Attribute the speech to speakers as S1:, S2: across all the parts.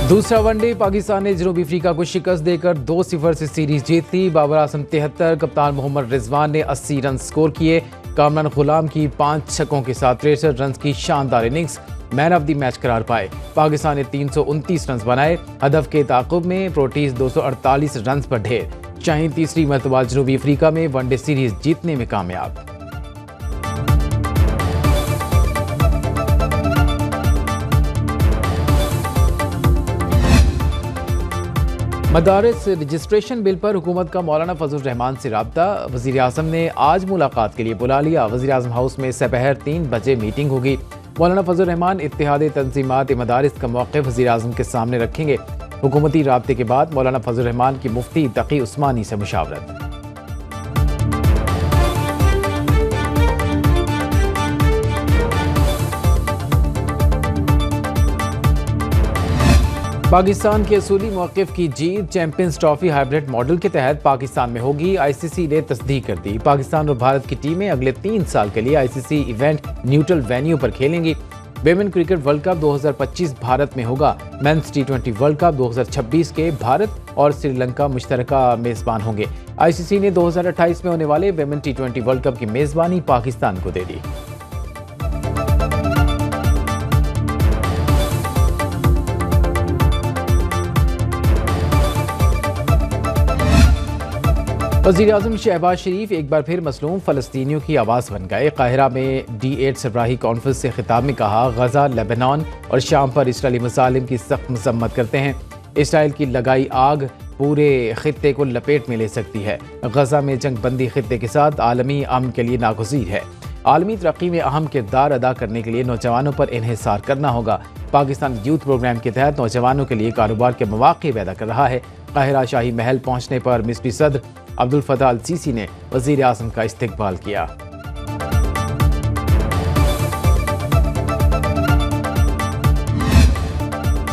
S1: दूसरा वनडे पाकिस्तान ने जनूबी अफ्रीका को शिकस्त देकर 2-0 से सीरीज जीत ली। बाबर आजम 73, कप्तान मोहम्मद रिजवान ने 80 रन स्कोर किए। कामरान गुलाम की 5 छक्कों के साथ 63 रन की शानदार innings man of the match करार पाए। पाकिस्तान ने 329 रन बनाए। हदफ के ताक़ुब में प्रोटीज 248 रन पर ढेर। शाहीन तीसरी मरतबा जनूबी अफ्रीका में वनडे सीरीज जीतने में कामयाब। मदारिस रजिस्ट्रेशन बिल पर हुकूमत का मौलाना फजल रहमान से राब्ता। वज़ीर आज़म ने आज मुलाकात के लिए बुला लिया। वज़ीर आज़म हाउस में दोपहर 3 बजे मीटिंग होगी। मौलाना फजल रहमान इत्तेहादी तंजीमात मदारिस का मौक़िफ़ वज़ीर आज़म के सामने रखेंगे। हुकूमती राब्ते के बाद मौलाना फजल रहमान की मुफ्ती तकी उस्मानी से मुशावरत। पाकिस्तान के असूली मौक़िफ़ की जीत। चैंपियंस ट्रॉफी हाइब्रिड मॉडल के तहत पाकिस्तान में होगी। आईसीसी ने तस्दीक कर दी। पाकिस्तान और भारत की टीमें अगले 3 साल के लिए आईसीसी इवेंट न्यूट्रल वेन्यू पर खेलेंगी। Women cricket world cup 2025 Bharat में होगा। मेंस T20 वर्ल्ड कप 2026 के भारत और श्रीलंका मुश्तरका मेज़बान होंगे। आईसीसी ने 2028 में होने वाले विमेन T20 वर्ल्ड कप की मेज़बानी पाकिस्तान को दे दी। वज़ीर आज़म शहबाज शरीफ एक बार फिर मसलूम फ़लस्तीनियों की आवाज़ बन गए। काहिरा में D8 सरबराही कॉन्फ्रेंस से खिताब में कहा, गजा, लेबनान और शाम पर इसराइली मसालिम की सख्त मजम्मत करते हैं। इसराइल की लगाई आग पूरे खित्ते को लपेट में ले सकती है। गजा में जंग बंदी खित्ते के साथ आलमी अमन के लिए नागुज़ीर है। आलमी तरक्की में अहम किरदार अदा करने के लिए नौजवानों पर इन्हिसार करना होगा। पाकिस्तान यूथ प्रोग्राम के तहत नौजवानों के लिए कारोबार के मौक़े पैदा कर रहा है। काहिरा शाही महल पहुँचने पर मिस्री सदर अब्दुल फताह अल सीसी ने वज़ीर आज़म का इस्तकबाल किया।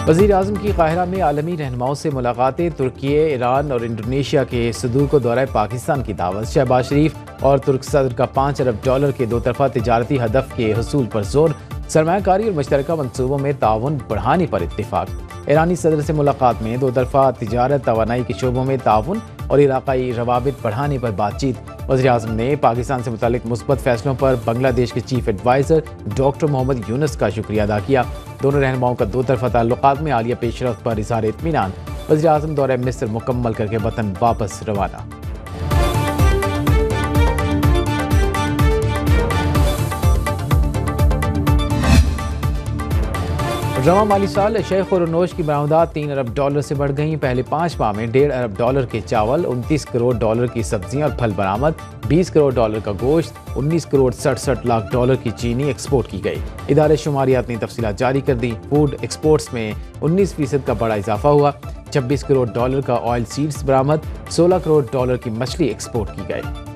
S1: वज़ीर आज़म की काहिरा में आलमी रहनुमाओं से मुलाकातें। तुर्की, ईरान और इंडोनेशिया के सदूर को दौरा पाकिस्तान की दावत। शहबाज शरीफ और तुर्क सदर का $5 अरब के 2 तरफ़ा तिजारती हदफ के हसूल पर जोर। सरमायाकारी और मुश्तरका मंसूबों में ताउन बढ़ाने पर इत्तिफाक। ईरानी सदर से मुलाकात में 2 तरफ़ा तिजारत, तवानाई के शोबों में ताउन और इलाकाई रवाबित बढ़ाने पर बातचीत। वज़ीर आज़म ने पाकिस्तान से मुतालिक मुस्बत फैसलों पर बांग्लादेश के chief adviser doctor Mohammad Yunus का शुक्रिया अदा किया। दोनों रहनुमाओं का 2 तरफ़ा ताल्लुकात में आलिया पेशरफ्त पर इज़हार इत्मीनान। वज़ीर आज़म दौरा मिस्र मुकम्मल करके वतन वापस रवाना। रवा माली साल अशय खुरनोश की बरामदात $3 अरब से बढ़ गई। पहले 5 माह में $1.5 अरब के चावल, $29 करोड़ की सब्जियां और फल बरामद, $20 करोड़ का गोश्त, $19 करोड़ 67 लाख की चीनी एक्सपोर्ट की गई। इदारे शुमारियात ने तफसीलात जारी कर दी। फूड एक्सपोर्ट्स में 19% का बड़ा इजाफा हुआ। $26 करोड़ का ऑयल सीड्स बरामद, $16 करोड़ की मछली एक्सपोर्ट की गई।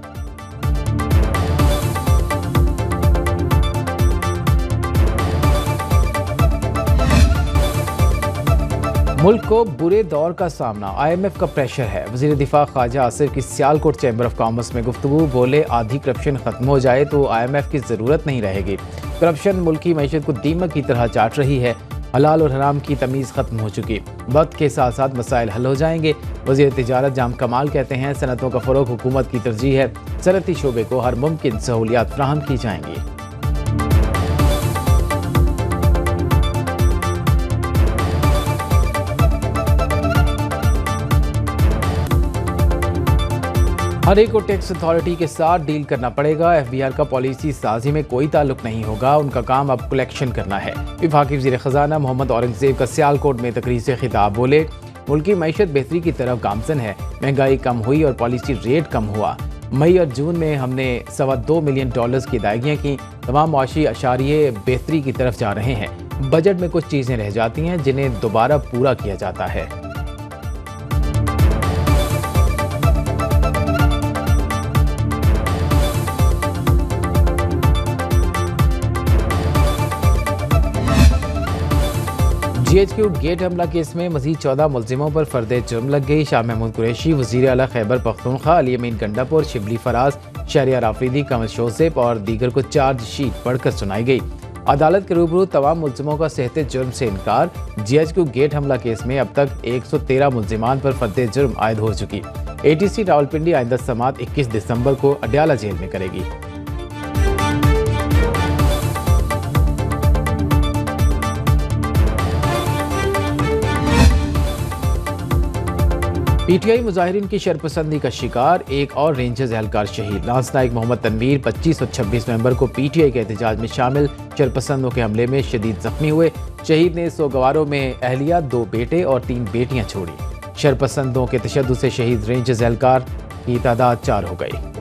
S1: मुल्क को बुरे दौर का सामना, IMF का प्रेशर है। वज़ीर दिफा ख्वाजा आसिफ की सियालकोट चैम्बर ऑफ कॉमर्स में गुफ्तगू। बोले, आधी करप्शन खत्म हो जाए तो IMF की ज़रूरत नहीं रहेगी। करप्शन मुल्क की मईशत को दीमक की तरह चाट रही है। हलाल और हराम की तमीज़ खत्म हो चुकी। वक्त के साथ साथ मसाइल हल हो जाएंगे। वज़ीर तिजारत जाम कमाल कहते हैं, सनतों का फ़रोग़ हुकूमत की तरजीह है। सनती शोबे को हर मुमकिन सहूलियात फराहम की जाएंगी। हर एक को टैक्स अथॉरिटी के साथ डील करना पड़ेगा। FBR का पॉलिसी साजी में कोई ताल्लुक नहीं होगा। उनका काम अब कलेक्शन करना है। वफाकी वज़ीर ख़ज़ाना मोहम्मद औरंगज़ेब का सियालकोट में तकरीर से खिताब। बोले, मुल्क की मईशत बेहतरी की तरफ गामजन है। महंगाई कम हुई और पॉलिसी रेट कम हुआ। मई और जून में हमने $2.25 मिलियन की अदायगियाँ की। तमाम मुआशी अशारिये बेहतरी की तरफ जा रहे हैं। बजट में कुछ चीज़ें रह जाती हैं जिन्हें दोबारा पूरा किया जाता है। GHQ गेट हमला केस में मजीद 14 मुलजिमों पर फर्द जुर्म लग गई। शाह महमूद कुरैशी, वज़ीर आला खैबर पख्तूनख्वा अली अमीन गंडापुर, शिबली फराज, शहरियार आफरीदी, कमल शोसेफ और दीगर को चार्जशीट पढ़कर सुनाई गई। अदालत के रूबरू तमाम मुल्जिमों का सेहते जुर्म से इनकार। GHQ गेट हमला केस में अब तक 113 मुल्जिमान पर फर्दे जुर्म आयद हो चुकी। ATC रावलपिंडी आइंदा समात 21 दिसंबर को अडयाला जेल में करेगी। PTI मुजाहिरीन की शरपसंदी का शिकार, एक और रेंजर्स एहलकार शहीद। लांस नाइक मोहम्मद तनवीर 25 और 26 नवंबर को PTI के एहतजाज में शामिल शरपसंदों के हमले में शदीद जख्मी हुए। शहीद ने सोगवारों में अहलिया, 2 बेटे और 3 बेटियां छोड़ी। शरपसंदों के तशद्दुद से शहीद रेंजर्स एहलकार की तादाद 4 हो गई।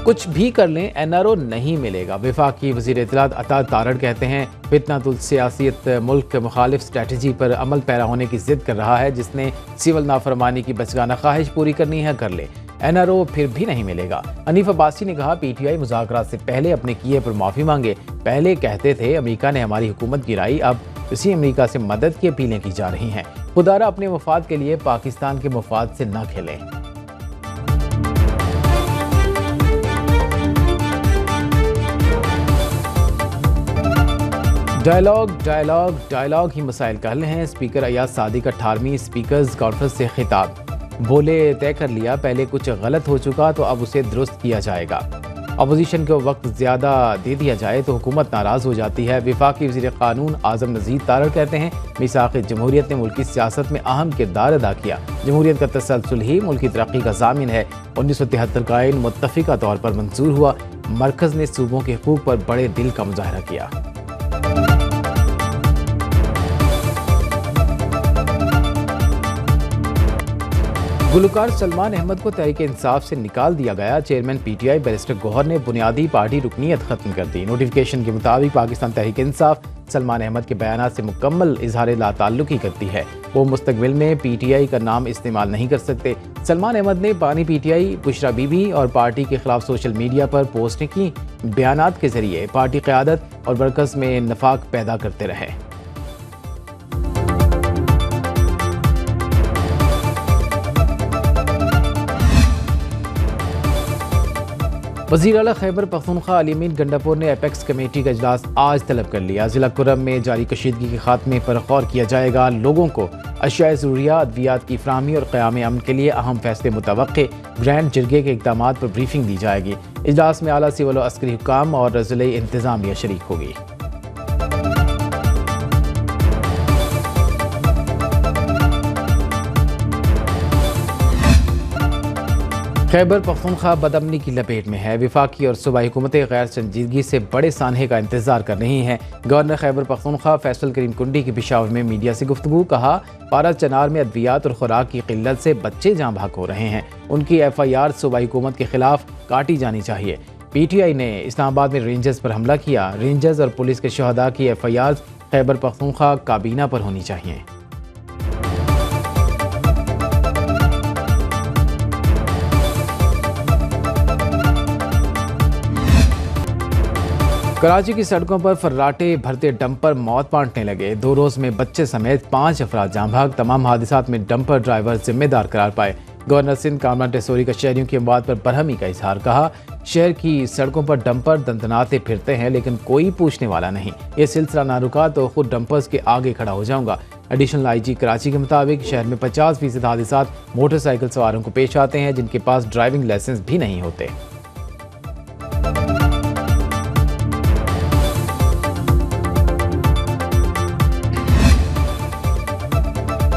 S1: कुछ भी कर लें, NRO नहीं मिलेगा। वफाकी वज़ीर इत्तलात अता तारड़ कहते हैं फितनातुल सियासत मुल्क मुखालिफ स्ट्रेटजी पर अमल पैरा होने की जिद कर रहा है। जिसने सिविल नाफरमानी की बचगाना ख्वाहिश पूरी करनी है कर ले, NRO फिर भी नहीं मिलेगा। हनीफ अब्बासी ने कहा PTI मुज़ाकरात से पहले अपने किए पर माफ़ी मांगे। पहले कहते थे अमेरिका ने हमारी हुकूमत गिराई, अब इसी अमेरिका से मदद की अपीलें की जा रही हैं। खुदारा अपने मफाद के लिए पाकिस्तान के मफाद से न खेलें। डायलॉग ही मसाइल का हल हैं। स्पीकर अयाज सादी का 18वीं स्पीकर्स कॉन्फ्रेंस से खिताब। बोले तय कर लिया, पहले कुछ गलत हो चुका तो अब उसे दुरुस्त किया जाएगा। अपोजिशन को वक्त ज़्यादा दे दिया जाए तो हुकूमत नाराज़ हो जाती है। वफाकी वज़ीर क़ानून आज़म नज़ीर तारड़ कहते हैं मिसाक़ जमहूरियत ने मुल्की सियासत में अहम किरदार अदा किया। जमहूरियत का तसलसल ही मुल्की तरक्की का ज़ामिन है। 1973 का आइन मुत्तफ़िक़ा तौर पर मंजूर हुआ। मरकज़ ने सूबों के हकूक़ पर बड़े दिल का मुज़ाहरा किया। गुलकार सलमान अहमद को तहरीक इंसाफ से निकाल दिया गया। चेयरमैन PTI बैरिस्टर गौहर ने बुनियादी पार्टी रुकनीत खत्म कर दी। नोटिफिकेशन के मुताबिक पाकिस्तान तहरीक इंसाफ सलमान अहमद के बयानात से मुकम्मल इजहार लाताल्लुकी करती है। वो मुस्तकबिल में PTI का नाम इस्तेमाल नहीं कर सकते। सलमान अहमद ने बानी PTI बुशरा बीबी और पार्टी के खिलाफ सोशल मीडिया पर पोस्टें की। बयानात के जरिए पार्टी क़यादत और वर्कर्स में नफाक पैदा करते रहे। वज़ीर आला खैबर पख्तूनख्वा अली अमीन गंडापुर ने एपेक्स कमेटी का इजलास आज तलब कर लिया। ज़िला कुर्रम में जारी कशीदगी के खात्मे पर गौर किया जाएगा। लोगों को अशियाए ज़रूरियात, अद्वियात की फराहमी और क़याम अमन के लिए अहम फैसले मुतवक्के। ग्रैंड जिरगे के इक़दाम पर ब्रीफिंग दी जाएगी। इजलास में आला सिविल और अस्करी हुक्काम और ज़िले इंतज़ामिया शरीक होगी। खैबर पख्तूनख्वा बदअमनी की लपेट में है। वफाकी और सूबाई हुकूमतें गैर संजीदगी से बड़े सानहे का इंतजार कर रही हैं। गवर्नर खैबर पख्तूनख्वा फैसल करीम कुंडी की पेशावर में मीडिया से गुफ्तगू। कहा पारा चनार में अद्वियात और खुराक की किल्लत से बच्चे जाँ भाग हो रहे हैं। उनकी FIR सूबाई हुकूमत के खिलाफ काटी जानी चाहिए। PTI ने इस्लामाबाद में रेंजर्स पर हमला किया। रेंजर्स और पुलिस के शहदा की FIR खैबर पख्तूनख्वा काबीना पर होनी चाहिए। कराची की सड़कों पर फर्राटे भरते डंपर मौत बांटने लगे। 2 रोज में बच्चे समेत 5 अफराद जाँ भाग। तमाम हादसात में डंपर ड्राइवर जिम्मेदार करार पाए। गवर्नर सिंध कामरान टेसोरी का शहरियों की मौत पर बरहमी का इजहार। कहा शहर की सड़कों पर डंपर दंदनाते फिरते हैं लेकिन कोई पूछने वाला नहीं। ये सिलसिला ना रुका तो खुद डंपर्स के आगे खड़ा हो जाऊंगा। एडिशनल IG कराची के मुताबिक शहर में 50% हादसात मोटरसाइकिल सवारों को पेश आते हैं जिनके पास ड्राइविंग लाइसेंस भी नहीं होते।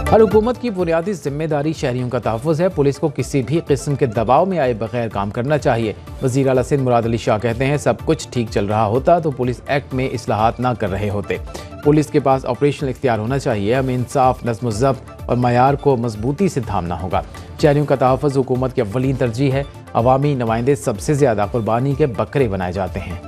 S1: हर हुकूमत की बुनियादी जिम्मेदारी शहरियों का तहफ़्फ़ुज़ है। पुलिस को किसी भी किस्म के दबाव में आए बगैर काम करना चाहिए। वज़ीर आला सिंध मुराद अली शाह कहते हैं सब कुछ ठीक चल रहा होता तो पुलिस एक्ट में इस्लाहात ना कर रहे होते। पुलिस के पास ऑपरेशनल इख्तियार होना चाहिए। हमें इंसाफ, नज़्म ज़ब्त और मयार को मजबूती से थामना होगा। शहरियों का तहफ़्फ़ुज़ हुकूमत की अव्वलीन तरजीह है। अवामी नुमाइंदे सबसे ज़्यादा कुर्बानी के बकरे बनाए जाते हैं।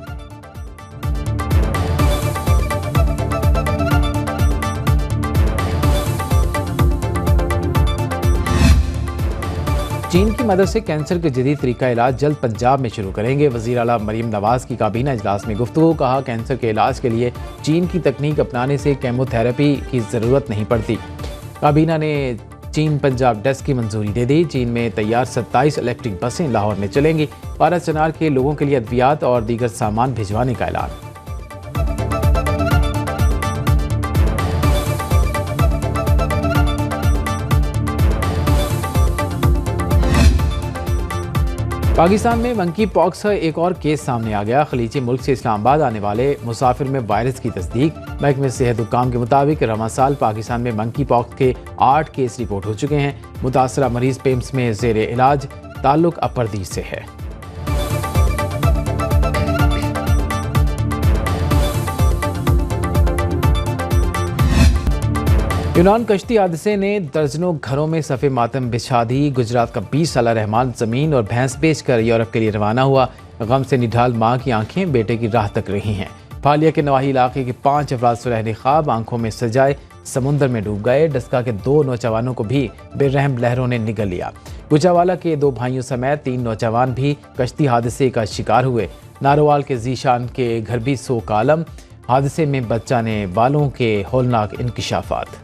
S1: चीन की मदद से कैंसर के जदीद तरीका इलाज जल्द पंजाब में शुरू करेंगे। वज़ीर आला मरीम नवाज की काबीना इजलास में गुफ्तगू। कहा कैंसर के इलाज के लिए चीन की तकनीक अपनाने से केमोथेरेपी की ज़रूरत नहीं पड़ती। काबीना ने चीन पंजाब डेस्क की मंजूरी दे दी। चीन में तैयार 27 इलेक्ट्रिक बसें लाहौर में चलेंगी। 12 चनार के लोगों के लिए अद्वियात और दीगर सामान भिजवाने का ऐलान। पाकिस्तान में मंकी पॉक्स का एक और केस सामने आ गया। खलीजी मुल्क से इस्लामाबाद आने वाले मुसाफिर में वायरस की तस्दीक। महकमे सेहत हुक्काम के मुताबिक रवां साल पाकिस्तान में मंकी पॉक्स के 8 केस रिपोर्ट हो चुके हैं। मुतासरा मरीज पेम्स में जेर इलाज। ताल्लुक अपरदीस से है। यूनान कश्ती हादसे ने दर्जनों घरों में सफ़े मातम बिछा दी। गुजरात का 20 साला रहमान ज़मीन और भैंस बेचकर यूरोप के लिए रवाना हुआ। गम से निढाल माँ की आंखें बेटे की राह तक रही हैं। फालिया के नवाही इलाके के 5 अफराद सुनहरे ख्वाब आंखों में सजाए समुंदर में डूब गए। डस्का के 2 नौजवानों को भी बेरहम लहरों ने निगल लिया। गुजरावाला के 2 भाइयों समेत 3 नौजवान भी कश्ती हादसे का शिकार हुए। नारोवाल के जीशान के घर भी सोक आलम। हादसे में बचाने वालों के होलनाक इंकिशाफात।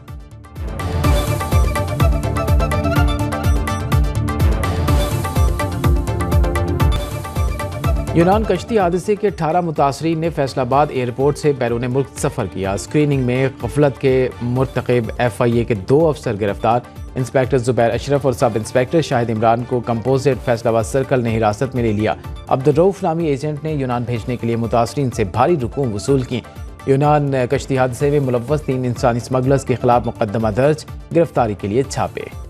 S1: यूनान कश्ती हादसे के 18 मुतासरीन ने फैसलाबाद एयरपोर्ट से बैरून मुल्क सफ़र किया। स्क्रीनिंग में गफलत के मुर्तकिब FIA के 2 अफसर गिरफ्तार। इंस्पेक्टर जुबैर अशरफ और सब इंस्पेक्टर शाहिद इमरान को कंपोजिट फैसलाबाद सर्कल ने हिरासत में ले लिया। अब्दुर्रऊफ नामी एजेंट ने यूनान भेजने के लिए मुतासरीन से भारी रकूम वसूल की। यूनान कश्ती हादसे में मुलव्वस 3 इंसानी स्मगलर्स के खिलाफ मुकदमा दर्ज। गिरफ्तारी के लिए छापे।